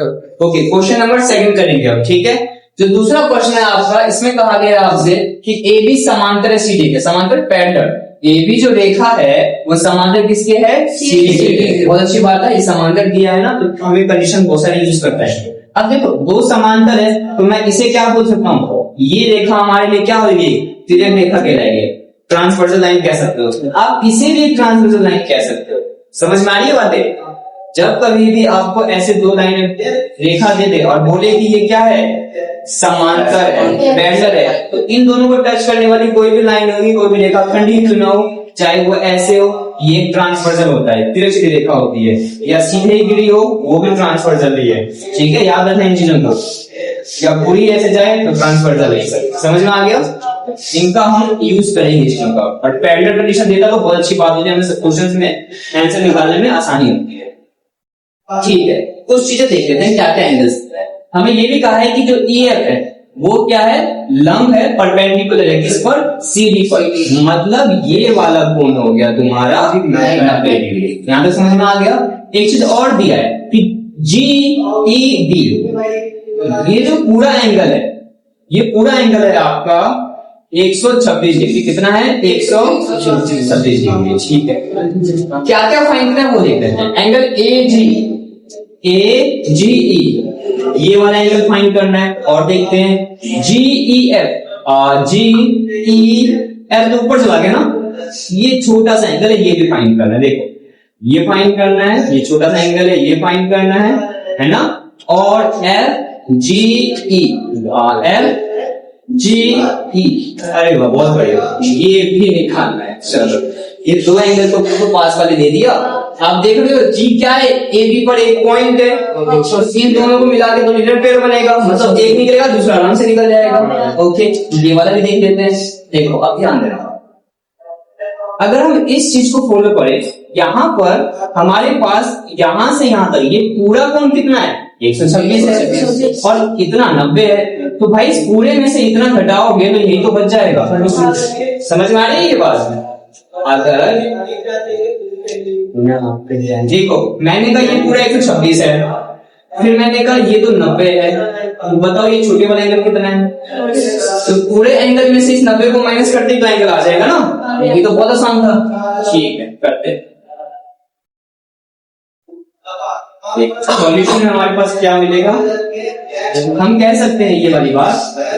Okay, question number 2 करेंगे अब, ठीक है। जो दूसरा क्वेश्चन है आपका, इसमें कहा गया आपसे कि ए बी समांतर है सीडी के, समांतर पैरेलल। ए बी जो रेखा है वो समांतर किसके है? सीडी के। बहुत अच्छी बात है, ये समांतर दिया है ना, तो हमें कंडीशन बहुत सारी यूज करता है। अब देखो, दो समांतर है तो मैं इसे क्या बोल सकता हूँ, ये रेखा हमारे लिए क्या होगी? तिर्यक रेखा कहलाएगी, ट्रांसवर्सल लाइन कह सकते हो। आप इसे भी ट्रांसवर्सल लाइन कह सकते हो। समझ में आ रही है बातें? जब कभी भी आपको ऐसे दो लाइन रेखा दे दे और बोले कि ये क्या है? समांतर है, पैरेलल है, तो इन दोनों को टच करने वाली कोई भी लाइन होगी, कोई भी रेखा खंड ही क्यों ना हो, चाहे वो ऐसे हो, ये ट्रांसवर्सल होता है, तिरछी रेखा होती है, या सीधे गिरी हो वो भी ट्रांसवर्सल ही है। ठीक है, याद रखना इन चीजों को। या पूरी ऐसे जाए तो ट्रांसवर्सल है। समझ में आ गया? इनका हम यूज करेंगे इस चीजों का। और पैरेलल कंडीशन देता तो बहुत अच्छी बात होती है, हमें क्वेश्चन में आंसर निकालने में आसानी होती है। ठीक है, कुछ चीजें देख लेते हैं क्या क्या एंगल्स। हमें ये भी कहा है कि जो EF है वो क्या है? लंब है, परपेंडिकुलर है, किस पर? CD पर। मतलब ये वाला कोण हो गया तुम्हारा 90 डिग्री। यहां तक समझ में आ गया? एक चीज और दिया है कि GED, ये जो पूरा एंगल है, ये पूरा एंगल है आपका 126 डिग्री। कितना है? 126 डिग्री। ठीक है, क्या क्या फाइंड करना है वो देखते हैं। एंगल AGE, ये वाला एंगल फाइंड करना है। और देखते हैं GEF, GEF तो ऊपर चला गया ना, ये छोटा सा एंगल है, ये भी फाइंड करना है। देखो, ये फाइंड करना है, ये छोटा सा एंगल है, ये फाइंड करना है ना। और FGE, अरे वाह, बहुत बढ़िया, ये भी निकालना है। चलो, ये दो एंगल को पास वाले दे दिया। आप देख रहे हो, जी क्या है? ए बी पर एक पॉइंट है, और इन दोनों को मिला के दो लीटर पेड़ बनेगा, मतलब एक निकलेगा दूसरा आराम से निकल जाएगा। ओके, ये वाला भी देख लेते हैं। देखो, अब ध्यान देना, अगर हम इस चीज को फॉलो करें, यहाँ पर हमारे पास यहां से यहां तक ये पूरा कोण कितना है? 126 है, और कितना? 90 है। तो भाई इस पूरे में से इतना घटाओगे तो यही तो बच जाएगा। समझ में आ रही है ये बात? अगर देखो, मैंने कहा ये पूरा 126 है, फिर मैंने कहा ये तो 90 है, बताओ ये छोटे वाला एंगल कितना है? तो पूरे एंगल में से इस 90 को माइनस करते तो एंगल आ जाएगा ना। ये तो बहुत आसान था। ठीक है, करते। सॉल्यूशन में हमारे पास क्या मिलेगा? हम कह सकते हैं ये वाली बात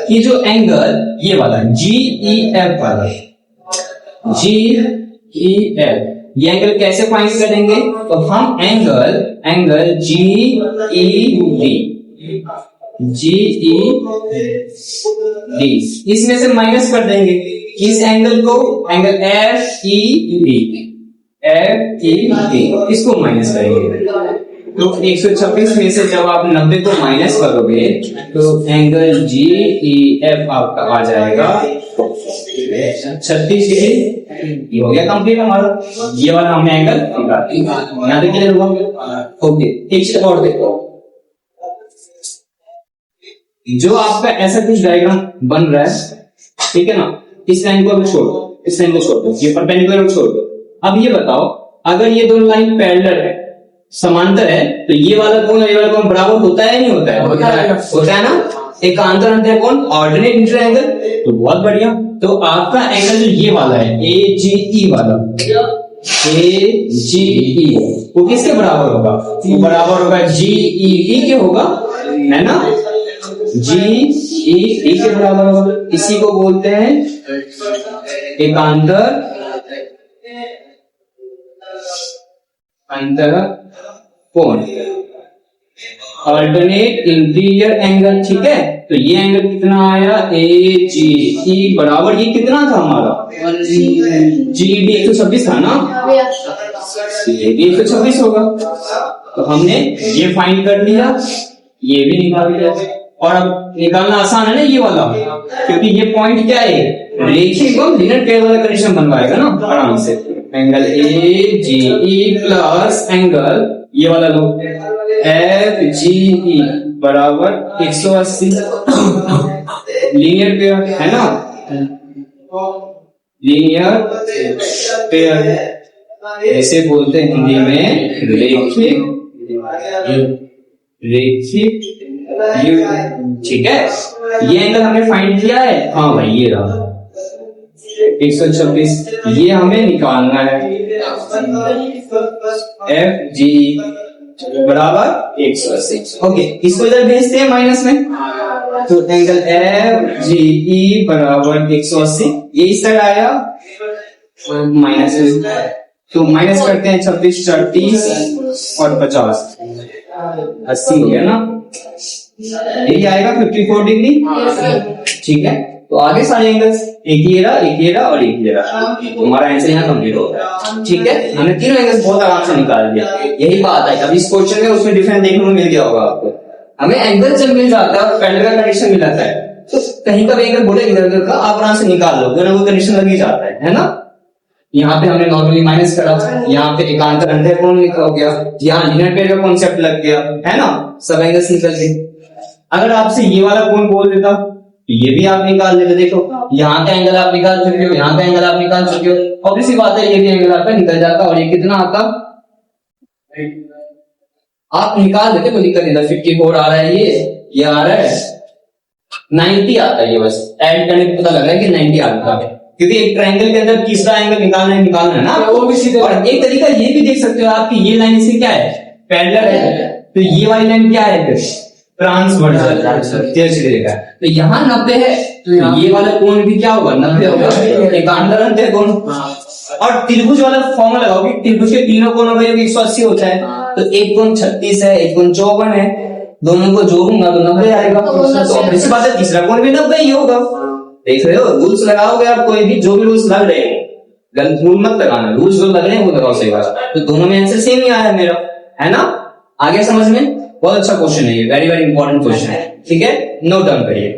कि जो एंगल ये वाला GEF वाला, GEF, ये एंगल कैसे फाइंड करेंगे? तो हम एंगल GED, इसमें से माइनस कर देंगे। इस एंगल को, एंगल FED, इसको माइनस करेंगे। तो 126 में से जब आप 90 को माइनस करोगे तो एंगल GEF आपका आ जाएगा 36 डिग्री। ये हो गया कंप्लीट हमारा। ये वाला हमने एंगल निकाल, यहाँ तक क्लियर हुआ? ओके, एक चीज और देखो, जो आपका ऐसा कुछ डायग्राम बन रहा है, ठीक है ना, इस लाइन को भी छोड़ दो, इस लाइन को छोड़ दो, ये परपेंडिकुलर को छोड़ दो। अब ये बताओ, अगर ये दोनों लाइन पैरेलल है, समांतर है, तो ये वाला कोण और ये वाला कोण बराबर होता है नहीं होता है? होता है ना। एक आंतर अंतर कोण, ऑर्डिनेट इंटर एंगल। तो बहुत बढ़िया, तो आपका एंगल जो ये वाला है AGE वाला, AGE, वो किसके बराबर होगा? वो बराबर होगा GED के होगा, है ना। GED के बराबर होगा। इसी को बोलते हैं एकांतर कोण, अल्टरनेट इंटीरियर एंगल। ठीक है, तो ये एंगल कितना आया? AGE बराबर, ये कितना था हमारा? GED 126 था ना, ये भी 126 होगा। तो हमने ये फाइंड कर लिया, ये भी निकाल लिया। और अब निकालना आसान है ना ये वाला, क्योंकि ये पॉइंट क्या है? रेखीय को लीनियर पेयर वाला कंडीशन बनवाएगा ना आराम से। एंगल AGE प्लस एंगल ये वाला लो FGE बराबर 180, लीनियर पेयर है ना, लीनियर पेयर, ऐसे बोलते हैं हिंदी में रेखीय रेखिक, ठीक है। ये एंगल हमने फाइंड किया है, हाँ भाई ये रहा 126, ये हमें निकालना है। एफ जी बराबर 180। ओके, इसको इधर भेजते हैं माइनस में, तो एंगल एफ जी ई बराबर 180, ये इस साइड आया माइनस, तो माइनस करते हैं 26, 30 और 50, 80 हो गया ना, यही आएगा 54 डिग्री, ठीक है। तो आगे सारे एंगल्स एक ये रहा, एक ये रहा और एक ये रहा, हमारा आंसर यहाँ कंप्लीट हो गया, ठीक है। हमने तीनों एंगल्स बहुत आराम से निकाल दिया, यही बात है। अब इस क्वेश्चन में उसमें डिफरेंस देखने को मिल गया होगा आपको, हमें एंगल जब मिल जाता है और पेंडल का कंडीशन मिल जाता है, तो कहीं का भी एंगल बोले इधर उधर का आप आराम से निकाल लो, दोनों को कंडीशन लग ही जाता है ना। यहाँ पे हमने नॉर्मली माइनस करा, यहाँ पे एकांतर अंतःकोण निकल गया, यहाँ लीनियर पेयर का कॉन्सेप्ट लग गया, है ना, सब एंगल्स निकल गए। अगर आपसे ये वाला कोण बोल देता तो ये भी आप निकाल लेते, देखो यहाँ का एंगल आप निकाल चुके हो, यहाँ का एंगल आप निकाल चुके हो, ऑब्वियस सी बात है ये भी एंगल आपका निकल जाता, और ये कितना आपका आप निकाल देते, कोई दिक्कत नहीं था। 54 आ रहा है, ये आ रहा है 90 आता है, ये बस ऐड करने को पता लग रहा है कि 90 आता है, क्योंकि एक ट्रायंगल के अंदर तीसरा एंगल निकालना है ना, वो भी सीधे। और एक तरीका ये भी देख सकते हो आप कि ये लाइन इसकी क्या है, पैरेलल है, तो ये वाली लाइन क्या है, फिर ट्रांसवर्सल, तो यहाँ 90 है, तो ये वाला कोण भी क्या होगा, 90 होगा, एकांतर अंतःकोण। और त्रिभुज वाला फॉर्मूला लगाओ कि त्रिभुज के तीनों कोणों का योग 180 होता है, तो एक कोण 36 है, एक कोण 54 है, दोनों को जोड़ूंगा तो 90 आएगा, तो इस बात है तीसरा कोण भी 90 ही होगा। देख रहे हो, रूल्स लगाओगे आप, कोई भी जो भी रूल्स लग रहे हैं, गलत रूल मत लगाना, रूल्स जो लग रहे हैं वो लगाओ सही बात, तो दोनों में आंसर सेम ही आया मेरा, है ना। आगे समझ में, बहुत अच्छा क्वेश्चन है ये, वेरी वेरी इंपॉर्टेंट क्वेश्चन है, ठीक है, नोट डाउन करिए।